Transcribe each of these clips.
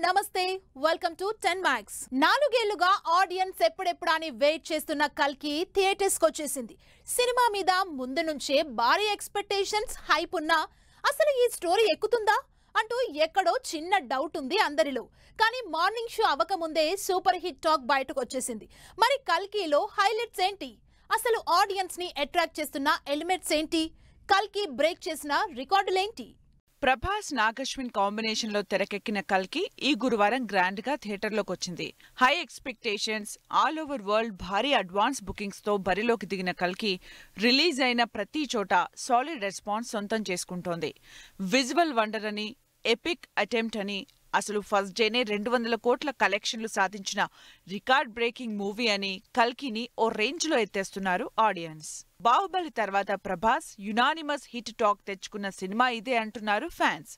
నమస్తే welcome to 10 max. 4 ఏళ్లుగా audience ఎప్పుడెప్పుడా అని వెయిట్ చేస్తున్న కల్కి థియేటర్స్ కి వచ్చేసింది. సినిమా మీద ముందు నుంచే భారీ ఎక్స్‌పెక్టేషన్స్ హైప్ ఉన్నా అసలు ఈ స్టోరీ ఎక్కుతుందా అంటూ ఎక్కడో చిన్న డౌట్ ఉంది అందరిలో. కానీ మార్నింగ్ షో అవ్వకముందే సూపర్ హిట్ టాక్ బయటకు వచ్చేసింది. మరి కల్కిలో హైలైట్స్ ఏంటి? అసలు ఆడియన్స్ ని అట్రాక్ట్ చేస్తున్న ఎలిమెంట్స్ ఏంటి? కల్కి బ్రేక్ చేసిన రికార్డులేంటి? ప్రభాస్ నాగశ్విన్ కాంబినేషన్ లో తెరకెక్కిన కల్కి ఈ గురువారం గ్రాండ్ గా థియేటర్లోకి వచ్చింది. High expectations, all over world భారీ అడ్వాన్స్ బుకింగ్స్ తో బరిలోకి దిగిన కల్కి రిలీజ్ అయిన ప్రతి చోట సాలిడ్ రెస్పాన్స్ సొంతం చేసుకుంటోంది. విజువల్ వండర్ అని, ఎపిక్ అటెంప్ట్ అని, అసలు ఫస్ట్ డేనే 200 కోట్ల కలెక్షన్లు సాధించిన రికార్డ్ బ్రేకింగ్ మూవీ అని కల్కిని ఓ రేంజ్ లో ఎత్తేస్తున్నారు ఆడియన్స్. బాహుబలి తర్వాత ప్రభాస్ యునానిమస్ హిట్ టాక్ తెచ్చుకున్న సినిమా ఇదే అంటున్నారు ఫ్యాన్స్.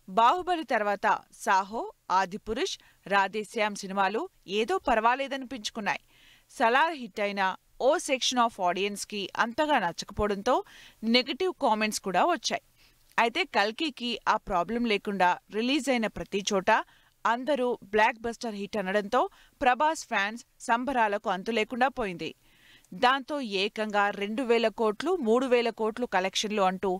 బాహుబలి తర్వాత సాహో, ఆదిపురుష్, రాధేశ్యామ్ సినిమాలు ఏదో పర్వాలేదనిపించుకున్నాయి. సలార్ హిట్ అయిన ఓ సెక్షన్ ఆఫ్ ఆడియన్స్ కి అంతగా నచ్చకపోవడంతో నెగటివ్ కామెంట్స్ కూడా వచ్చాయి. అయితే కల్కికి ఆ ప్రాబ్లం లేకుండా రిలీజ్ అయిన ప్రతి చోట అందరూ బ్లాక్ బస్టర్ హిట్ అనడంతో ప్రభాస్ ఫ్యాన్స్ సంబరాలకు అంతు లేకుండా పోయింది. దాంతో ఏకంగా 2000 కోట్లు, 3000 కోట్లు కలెక్షన్లు అంటూ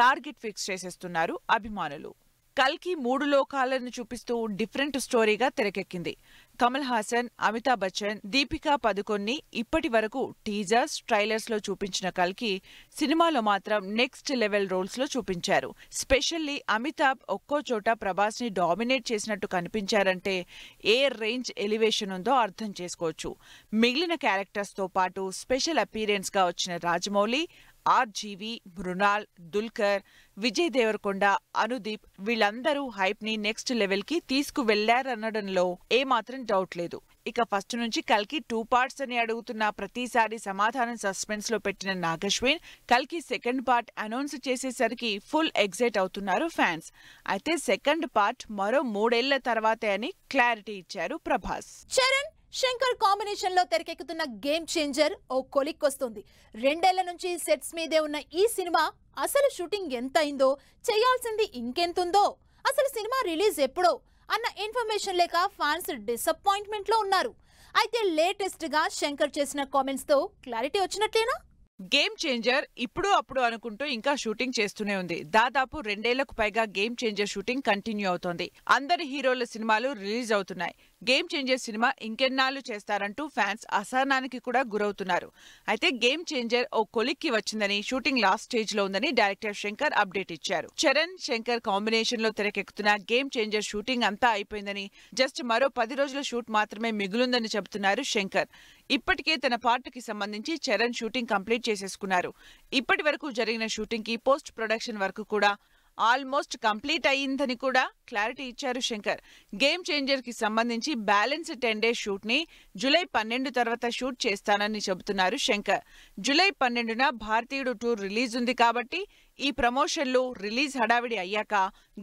టార్గెట్ ఫిక్స్ చేసేస్తున్నారు అభిమానులు. కల్కి 3 లోకాలను చూపిస్తూ డిఫరెంట్ స్టోరీగా తెరకెక్కింది. కమల్ హాసన్, అమితాబ్ బచ్చన్, దీపికా పదుకొన్ని ఇప్పటి వరకు టీజర్స్, ట్రైలర్స్ లో చూపించిన కల్కి సినిమాలో మాత్రం నెక్స్ట్ లెవెల్ రోల్స్ లో చూపించారు. స్పెషల్లీ అమితాబ్ ఒక్కో చోట ప్రభాస్ ని డామినేట్ చేసినట్టు కనిపించారంటే ఏ రేంజ్ ఎలివేషన్ ఉందో అర్థం చేసుకోవచ్చు. మిగిలిన క్యారెక్టర్స్ తో పాటు స్పెషల్ అపీరెన్స్ గా వచ్చిన రాజమౌళి, ఆర్జీవి, మృణాల్, దుల్కర్, విజయ్ దేవరకొండ, అనుదీప్ వీళ్ళందరూ హైప్ ని నెక్స్ట్ లెవెల్ కి తీసుకువెళ్లారనడంలో ఏమాత్రం డౌట్ లేదు. ఇక ఫస్ట్ నుంచి కల్కి 2 పార్ట్స్ అని అడుగుతున్న ప్రతిసారి సమాధానం సస్పెన్స్ లో పెట్టిన నాగశ్విన్ కల్కి సెకండ్ పార్ట్ అనౌన్స్ చేసేసరికి ఫుల్ ఎగ్జైట్ అవుతున్నారు ఫ్యాన్స్. అయితే సెకండ్ పార్ట్ మరో 3 ఏళ్ల తర్వాతే అని క్లారిటీ ఇచ్చారు ప్రభాస్. చరణ్, శంకర్ కాంబినేషన్ లో తెరకెక్కుతున్న గేమ్ చేంజర్ ఓ కొలిక్కొస్తుంది. 2 ఏళ్ల నుంచి సెట్స్ మీదే ఉన్న ఈ సినిమా అసలు షూటింగ్ ఎంత అయిందో, చేయాల్సింది ఇంకెంతుందో, అసలు సినిమా రిలీజ్ ఎప్పుడో అన్న ఇన్ఫర్మేషన్ లేక ఫ్యాన్స్ డిసప్పాయింట్మెంట్ లో ఉన్నారు. అయితే లేటెస్ట్ గా శంకర్ చేసిన కామెంట్స్ తో క్లారిటీ వచ్చినట్లేనా? గేమ్ చేంజర్ ఇప్పుడు అప్పుడు అనుకుంటూ ఇంకా షూటింగ్ చేస్తూనే ఉంది. దాదాపు 2 ఏళ్లకు పైగా గేమ్ చేంజర్ షూటింగ్ కంటిన్యూ అవుతోంది. అందరి హీరోల సినిమాలు రిలీజ్ అవుతున్నాయి. గేమ్ చేంజర్ సినిమా ఇంకెన్నాళ్ళు చేస్తారంటూ ఫ్యాన్స్ అసహనానికి కూడా గురవుతున్నారు. అయితే గేమ్ చేంజర్ ఓ కొలిక్కి వచ్చిందని, షూటింగ్ లాస్ట్ స్టేజ్ లో ఉందని డైరెక్టర్ శంకర్ అప్డేట్ ఇచ్చారు. చరణ్, శంకర్ కాంబినేషన్ లో తెరకెక్కుతున్న గేమ్ చేంజర్ షూటింగ్ అంతా అయిపోయిందని, జస్ట్ మరో 10 రోజుల షూట్ మాత్రమే మిగులుందని చెబుతున్నారు శంకర్. ఇప్పటికే తన పార్ట్కి సంబంధించి చరణ్ షూటింగ్ కంప్లీట్ చేసేసుకున్నారు. ఇప్పటి వరకు జరిగిన షూటింగ్ కి పోస్ట్ ప్రొడక్షన్ వర్క్ కూడా ఆల్మోస్ట్ కంప్లీట్ అయ్యిందని కూడా క్లారిటీ ఇచ్చారు శంకర్. గేమ్ చేంజర్ కి సంబంధించి బ్యాలెన్స్ 10 డేస్ షూట్ ని జూలై 12 తర్వాత షూట్ చేస్తానని చెబుతున్నారు శంకర్. జూలై 12న భారతీయుడు 2 రిలీజ్ ఉంది కాబట్టి ఈ ప్రమోషన్లు, రిలీజ్ హడావిడి అయ్యాక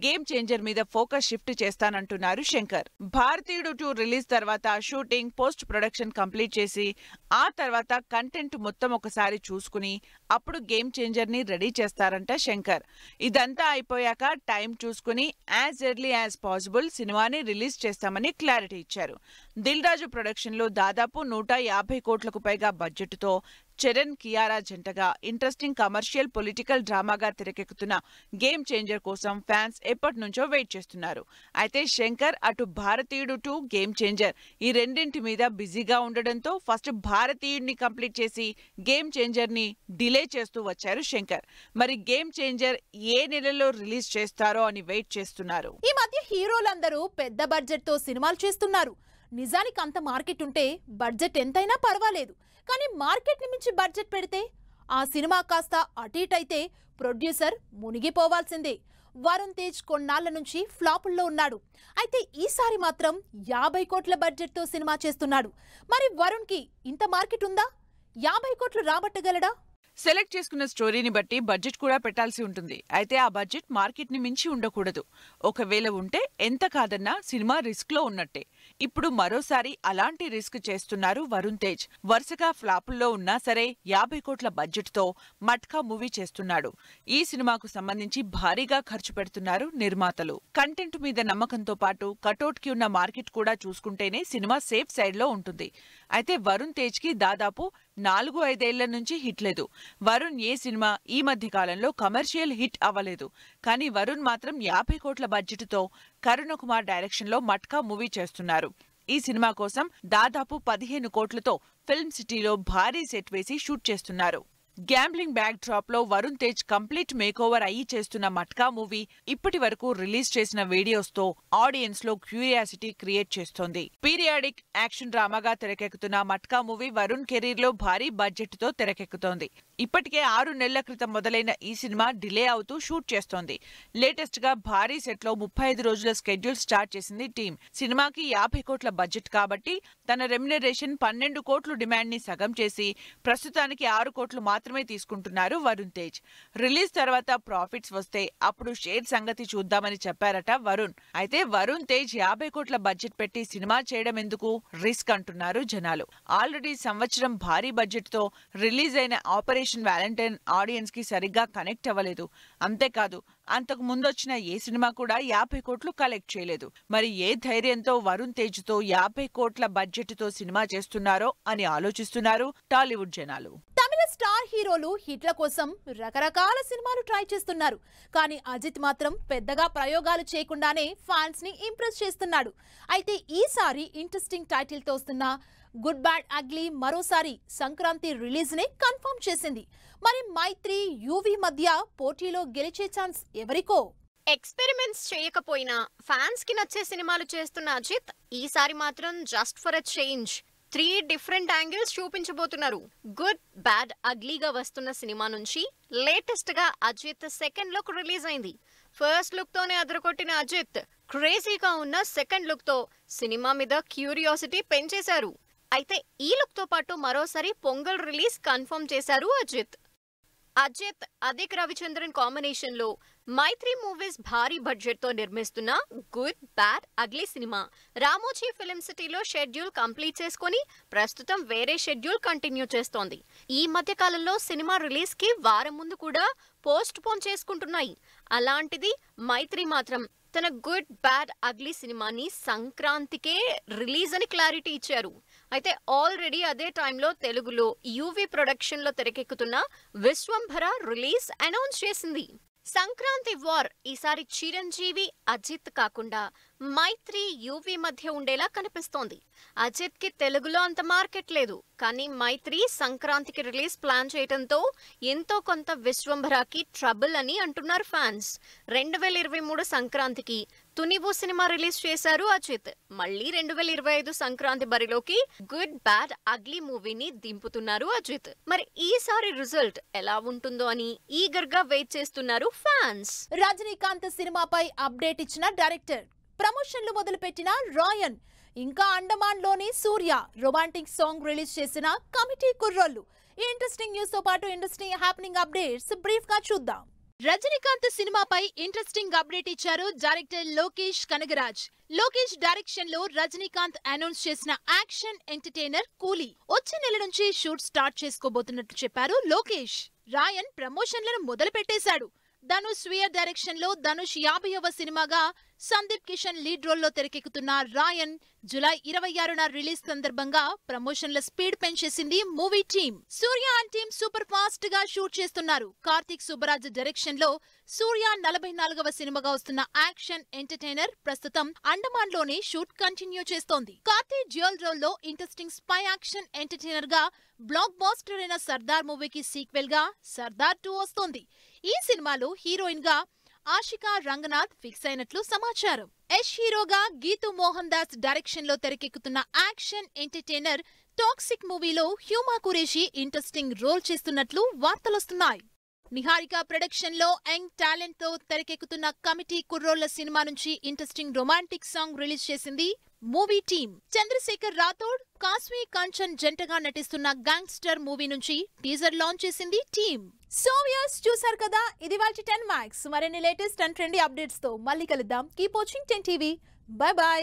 గేమ్ చేంజర్ మీద ఫోకస్ షిఫ్ట్ చేస్తానంటున్నారు శంకర్. భారతీయుడు 2 రిలీజ్ తర్వాత షూటింగ్, పోస్ట్ ప్రొడక్షన్ కంప్లీట్ చేసి ఆ తర్వాత కంటెంట్ మొత్తం ఒకసారి చూసుకుని అప్పుడు గేమ్ చేంజర్ ని రెడీ చేస్తారంట శంకర్. ఇదంతా అయిపోయాక టైం చూసుకుని యాజ్ ఎర్లీ యాజ్ పాసిబుల్ సినిమాని రిలీజ్ చేస్తామని క్లారిటీ ఇచ్చారు. దిల్ రాజు ప్రొడక్షన్ లో దాదాపు 150 కోట్లకు పైగా బడ్జెట్ తో చరణ్, కియారా జంటగా ఇంట్రెస్టింగ్ కమర్షియల్ పొలిటికల్ డ్రామాగా తెరకెక్కుతున్న గేమ్ చేంజర్ కోసం ఫ్యాన్స్ ఎప్పటి నుంచో వెయిట్ చేస్తున్నారు. అయితే శంకర్ అటు భారతీయుడు 2, గేమ్ చేంజర్ ఈ రెండింటి మీద బిజీగా ఉండడంతో ఫస్ట్ భారతీయుడిని కంప్లీట్ చేసి గేమ్ చేంజర్ ని డిలే చేస్తూ వచ్చారు శంకర్. మరి గేమ్ చేంజర్ ఏ నెలలో రిలీజ్ చేస్తారో అని వెయిట్ చేస్తున్నారు. ఈ మధ్య హీరోలందరూ పెద్ద బడ్జెట్ తో సినిమాలు చేస్తున్నారు. నిజానికి అంత మార్కెట్ ఉంటే బడ్జెట్ ఎంతైనా పర్వాలేదు. కానీ మార్కెట్ ని మించి బడ్జెట్ పెడితే ఆ సినిమా కాస్త అటు ఇటు అయితే ప్రొడ్యూసర్ మునిగిపోవాల్సిందే. వరుణ్ తేజ్ కొన్నాళ్ల నుంచి ఫ్లాపుల్లో ఉన్నాడు. అయితే ఈసారి మాత్రం 50 కోట్ల బడ్జెట్ తో సినిమా చేస్తున్నాడు. మరి వరుణ్ కి ఇంత మార్కెట్ ఉందా? 50 కోట్లు రాబట్టగలడా? సెలెక్ట్ చేసుకున్న స్టోరీని బట్టి బడ్జెట్ కూడా పెట్టాల్సి ఉంటుంది. అయితే ఆ బడ్జెట్ మార్కెట్ ని మించి ఉండకూడదు. ఒకవేళ ఉంటే ఎంత కాదన్నా సినిమా రిస్క్ లో ఉన్నట్టే. ఇప్పుడు మరోసారి అలాంటి రిస్క్ చేస్తున్నారు వరుణ్ తేజ్. వరుసగా ఫ్లాపుల్లో ఉన్నా సరే 50 కోట్ల బడ్జెట్ తో మట్కా మూవీ చేస్తున్నాడు. ఈ సినిమాకు సంబంధించి భారీగా ఖర్చు పెడుతున్నారు నిర్మాతలు. కంటెంట్ మీద నమ్మకంతో పాటు కటౌట్ కి ఉన్న మార్కెట్ కూడా చూసుకుంటేనే సినిమా సేఫ్ సైడ్ లో ఉంటుంది. అయితే వరుణ్ తేజ్ కి దాదాపు 4-5 ఏళ్ల నుంచి హిట్ లేదు. వరుణ్ ఏ సినిమా ఈ మధ్య కాలంలో కమర్షియల్ హిట్ అవ్వలేదు. కానీ వరుణ్ మాత్రం 50 కోట్ల బడ్జెట్ తో కరుణ కుమార్ డైరెక్షన్ లో మట్కా మూవీ చేస్తున్నారు. ఈ సినిమా కోసం దాదాపు 15 కోట్లతో ఫిల్మ్ సిటీలో భారీ సెట్ వేసి షూట్ చేస్తున్నారు. గ్యాంబ్లింగ్ బ్యాక్ డ్రాప్ లో వరుణ్ తేజ్ కంప్లీట్ మేకోవర్ అయ్యి చేస్తున్న మట్కా మూవీ ఇప్పటి వరకు రిలీజ్ చేసిన వీడియోస్ తో ఆడియన్స్ లో క్యూరియాసిటీ క్రియేట్ చేస్తోంది. పీరియాడిక్ యాక్షన్ డ్రామాగా తెరకెక్కుతున్న మట్కా మూవీ వరుణ్ కెరీర్ లో భారీ బడ్జెట్ తో తెరకెక్కుతోంది. ఇప్పటికే 6 నెలల క్రితం మొదలైన ఈ సినిమా డిలే అవుతూ షూట్ చేస్తోంది. లేటెస్ట్ గా భారీ సెట్ లో 35 రోజుల స్కెడ్యూల్ స్టార్ట్ చేసింది టీం. సినిమాకి 50 కోట్ల బడ్జెట్ కాబట్టి తన రెమ్యునరేషన్ 12 కోట్లు డిమాండ్ ని సగం చేసి ప్రస్తుతానికి 6 కోట్లు మాత్రమే తీసుకుంటున్నారు వరుణ్ తేజ్. రిలీజ్ తర్వాత ప్రాఫిట్స్ వస్తే అప్పుడు షేర్ సంగతి చూద్దామని చెప్పారట వరుణ్. అయితే వరుణ్ తేజ్ 50 కోట్ల బడ్జెట్ పెట్టి సినిమా చేయడం ఎందుకు, రిస్క్ అంటున్నారు జనాలు. ఆల్రెడీ సంవత్సరం భారీ బడ్జెట్ తో రిలీజ్ అయిన ఆపరేషన్ వ్యాలంటైన్ ఆడియన్స్ కి సరిగ్గా కనెక్ట్ అవ్వలేదు. అంతేకాదు అంతకు ముందొచ్చిన ఏ సినిమా కూడా 50 కోట్లు కలెక్ట్ చేయలేదు. మరి ఏ ధైర్యంతో వరుణ్ తేజ్ తో 50 కోట్ల బడ్జెట్ తో సినిమా చేస్తున్నారో అని ఆలోచిస్తున్నారు టాలీవుడ్ జనాలు. తమిళ స్టార్ హీరోలు హిట్ల కోసం రకరకాల సినిమాలు ట్రై చేస్తున్నారు. కానీ అజిత్ మాత్రం పెద్దగా ప్రయోగాలు చేయకుండానే ఫ్యాన్స్ ని ఇంప్రెస్ చేస్తున్నాడు. అయితే ఈసారి ఇంట్రెస్టింగ్ టైటిల్ తో వస్తున్న గుడ్ బ్యాడ్ అగ్లీ మరోసారి సంక్రాంతి రిలీజ్ నే కన్ఫర్మ్ చేసింది. మరి మైత్రి యూవీ మధ్య పోటీలో గెలిచే ఛాన్స్ ఎవరికో. ఎక్స్పెరిమెంట్స్ చేయకపోయినా ఫ్యాన్స్ కి నచ్చే సినిమాలు చేస్తున్న అజిత్ ఈసారి మాత్రం just for a change 3 different angles చూపించబోతున్నారు. గుడ్ బ్యాడ్ అగ్లీగా వస్తున్న సినిమా నుంచి లేటెస్ట్ గా అజిత్ సెకండ్ లుక్ రిలీజ్ అయింది. ఫస్ట్ లుక్ తోనే అదరగొట్టిన అజిత్ క్రేజీగా ఉన్న సెకండ్ లుక్ తో సినిమా మీద క్యూరియాసిటీ పెంచేశారు. అయితే ఈ లుక్ తో పాటు మరోసారి పొంగల్ రిలీజ్ కన్ఫర్మ్ చేశారు అజిత్. అదిక్ రవిచంద్రన్ కాంబినేషన్ లో మైత్రి మూవీస్ భారీ బడ్జెట్ తో నిర్మిస్తున్న good bad ugly cinema Ramoji film సిటీలో షెడ్యూల్ కంప్లీట్ చేసుకుని ప్రస్తుతం వేరే షెడ్యూల్ కంటిన్యూ చేస్తోంది. ఈ మధ్య కాలంలో సినిమా రిలీజ్ కి వారం ముందు కూడా పోస్ట్ పోన్ చేసుకుంటున్నాయి. అలాంటిది మైత్రి మాత్రం తన గుడ్ బ్యాడ్ అగ్లీ సినిమాని సంక్రాంతికే రిలీజ్ అని క్లారిటీ ఇచ్చారు. అయితే ఆల్రెడీ అదే టైంలో తెలుగులో యూవీ ప్రొడక్షన్ లో తెరకెక్కుతున్న విశ్వంభర రిలీజ్ అనౌన్స్ చేసింది. సంక్రాంతి వార్ ఈసారి చిరంజీవి అజిత్ కాకుండా మైత్రి యూవీ మధ్య ఉండేలా కనిపిస్తోంది. అజిత్ కి తెలుగులో అంత మార్కెట్ లేదు, కానీ మైత్రి సంక్రాంతికి రిలీజ్ ప్లాన్ చేయడంతో ఎంతో కొంత విశ్వంభరాకి ట్రబుల్ అని అంటున్నారు ఫ్యాన్స్. 2023 సంక్రాంతికి తునివు సినిమా రిలీజ్ చేశారు అజిత్. మళ్ళీ 2025 సంక్రాంతి బరిలోకి గుడ్ బ్యాడ్ అగ్లీ మూవీని దింపుతున్నారు అజిత్. మరి ఈసారి రిజల్ట్ ఎలా ఉంటుందో అని ఈగర్ గా వెయిట్ చేస్తున్నారు ఫ్యాన్స్. రజనీకాంత్ సినిమాపై అప్డేట్ ఇచ్చిన డైరెక్టర్, ప్రమోషన్లు మొదలుపెట్టిన రాయన్, ఇంకా అండమాన్ లోని సూర్య రొమాంటిక్ సాంగ్ రిలీజ్ చేసిన కమిటీ కుర్రోళ్ళు. ఈ ఇంట్రెస్టింగ్ న్యూస్ తో పాటు ఇండస్ట్రీ హ్యాపెనింగ్ అప్డేట్స్ బ్రీఫ్ గా చూద్దాం. రజనీకాంత్ సినిమాపై ఇంట్రెస్టింగ్ అప్డేట్ ఇచ్చారు డైరెక్టర్ లోకేష్ కనగరాజ్. లోకేష్ డైరెక్షన్ లో రజనీకాంత్ అనౌన్స్ చేసిన యాక్షన్ ఎంటర్టైనర్ కూలీ వచ్చే నెల నుంచి షూట్ స్టార్ట్ చేసుకోబోతున్నట్లు చెప్పారు లోకేష్. రాయన్ ప్రమోషన్లను మొదలు పెట్టేశాడు. ధనుష్ స్వీయ డైరెక్షన్ లో ధనుష్ 50వ సినిమాగా సందీప్ కిషన్ లీడ్ రోల్ లో తెరకెక్కుతున్న రాయన్ జూలై 26న రిలీజ్ సందర్భంగా ప్రమోషన్ల స్పీడ్ పెంచేసింది movie team. Suriya and team super fast గా షూట్ చేస్తున్నారు. కార్తిక్ సుబ్బరాజ్ డైరెక్షన్ లో సూర్య 44వ సినిమాగా వస్తున్న యాక్షన్ ఎంటర్టైనర్ ప్రస్తుతం అండమాన్ లోనే షూట్ కంటిన్యూ చేస్తోంది. కార్తిక్ డ్యూయల్ రోల్ లో ఇంట్రెస్టింగ్ స్పై యాక్షన్ ఎంటర్టైనర్ గా బ్లాక్ బాస్టర్ అయిన సర్దార్ మూవీకి సీక్వెల్ గా సర్దార్ 2 వస్తోంది. ఈ సినిమాలో హీరోయిన్ గా ఆషికా రంగనాథ్ ఫిక్స్ అయినట్లు సమాచారం. యష్ హీరోగా గీతూ మోహన్ దాస్ డైరెక్షన్ లో తెరకెక్కుతున్న యాక్షన్ ఎంటర్టైనర్ టాక్సిక్ మూవీలో హ్యూమా కురేషి ఇంట్రెస్టింగ్ రోల్ చేస్తున్నట్లు వార్తలొస్తున్నాయి. నిహారిక ప్రొడక్షన్ లో యంగ్ టాలెంట్ తో తెరకెక్కుతున్న కమిటీ కుర్రోళ్ల సినిమా నుంచి ఇంట్రెస్టింగ్ రొమాంటిక్ సాంగ్ రిలీజ్ చేసింది మూవీ టీమ్ చంద్రశేఖర్ రాథోడ్, కాస్వి కంచన్ జంటగా నటిస్తున్న గ్యాంగ్స్టర్ మూవీ నుంచి టీజర్ లాంచ్ చేసింది టీమ్. సో వ్యూయర్స్ చూసారు కదా, ఇది వాటి 10 Max. మరిన్ని లేటెస్ట్ అండ్ ట్రెండీ అప్డేట్స్ తో మళ్ళీ కలుద్దాం. Keep watching 10 TV. By by.